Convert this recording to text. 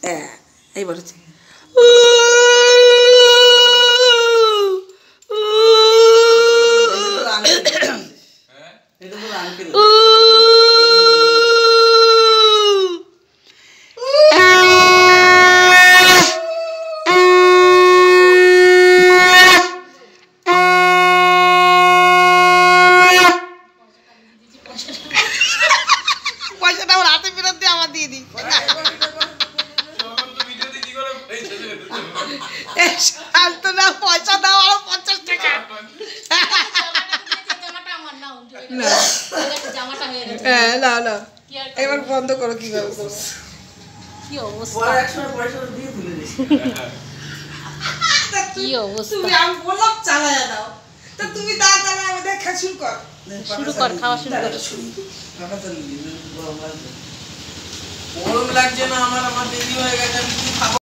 এইবার হচ্ছে পয়সাটা আমার হাতে ফেরত দিয়ে আমার দিয়ে দিই না পয়সা দাও আরো 50 টাকা না না এবার বন্ধ করো কিভাবে করছো কি অবস্থা কি অবস্থা তুমি আমি বললাম চালায়া দাও তো তুমি দা চালা আমাদের খা শুরু কর খাওয়া শুরু কর গরম লাগছে না আমার দেরি হয়ে গেছে